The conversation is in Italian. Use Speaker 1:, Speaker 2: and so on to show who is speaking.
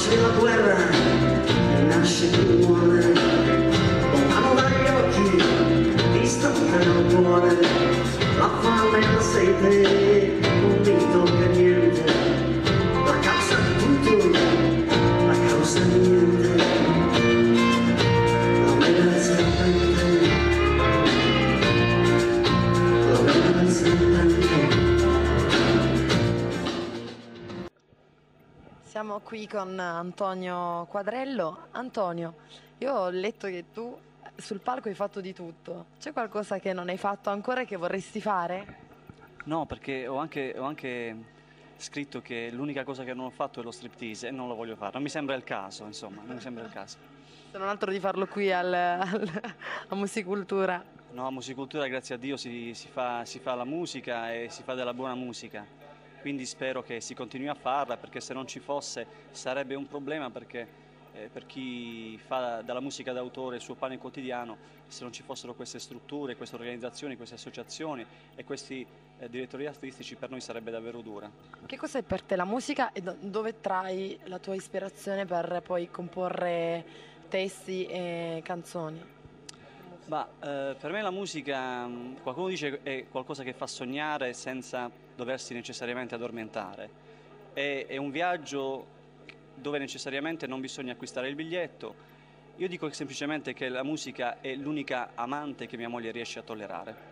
Speaker 1: c'è la guerra, chi nasce chi muore, lontano dagli occhi, distante dal cuore, la fame e la sete, non mi tocca niente, la causa di tutto, la causa di niente, la mela del serpente, la mela del serpente.
Speaker 2: Siamo qui con Antonio Quadrello. Antonio, io ho letto che tu sul palco hai fatto di tutto. C'è qualcosa che non hai fatto ancora e che vorresti fare?
Speaker 3: No, perché ho anche scritto che l'unica cosa che non ho fatto è lo striptease e non lo voglio fare. Non mi sembra il caso, insomma, non mi sembra il caso.
Speaker 2: Se non altro di farlo qui a Musicultura.
Speaker 3: No, a Musicultura, grazie a Dio, si fa la musica e si fa della buona musica. Quindi spero che si continui a farla, perché se non ci fosse sarebbe un problema, perché per chi fa della musica d'autore il suo pane quotidiano, se non ci fossero queste strutture, queste organizzazioni, queste associazioni e questi direttori artistici, per noi sarebbe davvero dura.
Speaker 2: Che cos'è per te la musica e dove trai la tua ispirazione per poi comporre testi e canzoni?
Speaker 3: Per me la musica, qualcuno dice è qualcosa che fa sognare senza doversi necessariamente addormentare. È un viaggio dove necessariamente non bisogna acquistare il biglietto. Io dico semplicemente che la musica è l'unica amante che mia moglie riesce a tollerare.